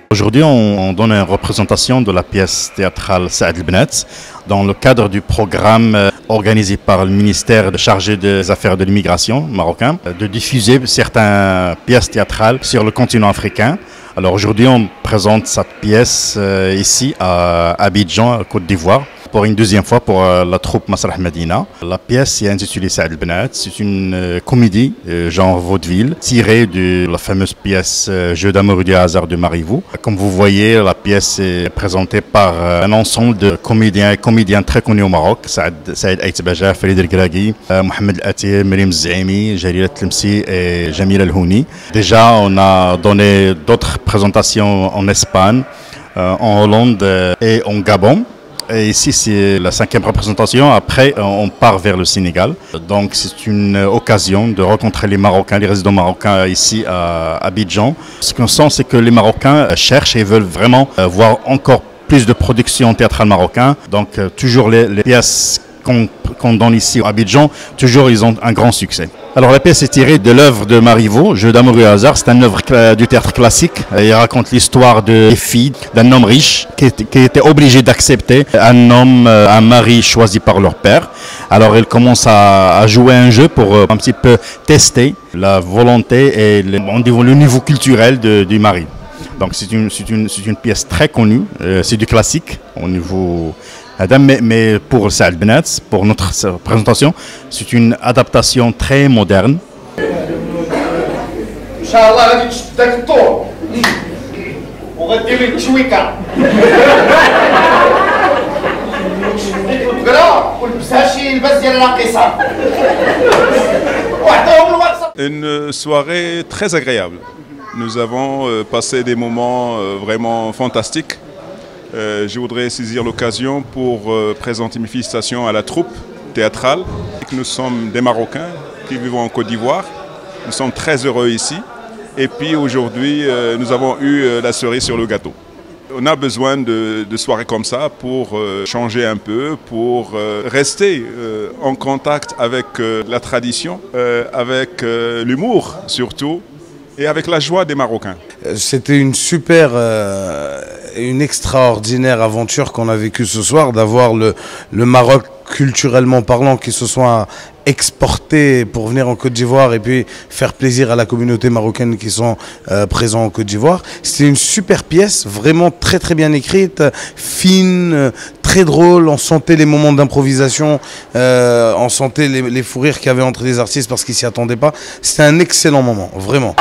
Aujourd'hui, on donne une représentation de la pièce théâtrale Saad el-Benat dans le cadre du programme organisé par le ministère chargé des Affaires de l'immigration marocain de diffuser certaines pièces théâtrales sur le continent africain. Alors aujourd'hui, on présente cette pièce ici à Abidjan, Côte d'Ivoire, pour une deuxième fois pour la troupe Masrah Medina. La pièce est intitulée Saad el-Benat. C'est une comédie genre vaudeville tirée de la fameuse pièce Jeu d'amour et du hasard de Marivaux. Comme vous voyez, la pièce est présentée par un ensemble de comédiens et comédiennes très connus au Maroc. Saïd Aïtbaja, Farid El-Gragui, Mohamed El-Atir, Miriam Zaimi, Jalila Tlemsi et Jamil El-Houni. Déjà, on a donné d'autres présentations en Espagne, en Hollande et en Gabon. Et ici, c'est la 5e représentation. Après, on part vers le Sénégal. Donc, c'est une occasion de rencontrer les Marocains, les résidents marocains ici à Abidjan. Ce qu'on sent, c'est que les Marocains cherchent et veulent vraiment voir encore plus de production théâtrale marocaine. Donc, toujours les pièces qu'on donne ici à Abidjan, toujours ils ont un grand succès. Alors la pièce est tirée de l'œuvre de Marivaux, Jeu d'amour et hasard. C'est une œuvre du théâtre classique. Il raconte l'histoire de filles d'un homme riche qui était obligé d'accepter un mari choisi par leur père. Alors elle commence à jouer un jeu pour un petit peu tester la volonté et le niveau culturel du mari. Donc c'est une pièce très connue, c'est du classique au niveau... Mais pour Saad el-Benat, pour notre présentation, c'est une adaptation très moderne. Une soirée très agréable. Nous avons passé des moments vraiment fantastiques. Je voudrais saisir l'occasion pour présenter mes félicitations à la troupe théâtrale. Nous sommes des Marocains qui vivons en Côte d'Ivoire. Nous sommes très heureux ici. Et puis aujourd'hui, nous avons eu la cerise sur le gâteau. On a besoin de soirées comme ça pour changer un peu, pour rester en contact avec la tradition, avec l'humour surtout, et avec la joie des Marocains. C'était une une extraordinaire aventure qu'on a vécue ce soir, d'avoir le Maroc culturellement parlant qui se soit exporté pour venir en Côte d'Ivoire et puis faire plaisir à la communauté marocaine qui sont présents en Côte d'Ivoire. C'était une super pièce, vraiment très très bien écrite, fine, très drôle. On sentait les moments d'improvisation, on sentait les fous rires qu'il y avait entre les artistes parce qu'ils s'y attendaient pas. C'était un excellent moment, vraiment.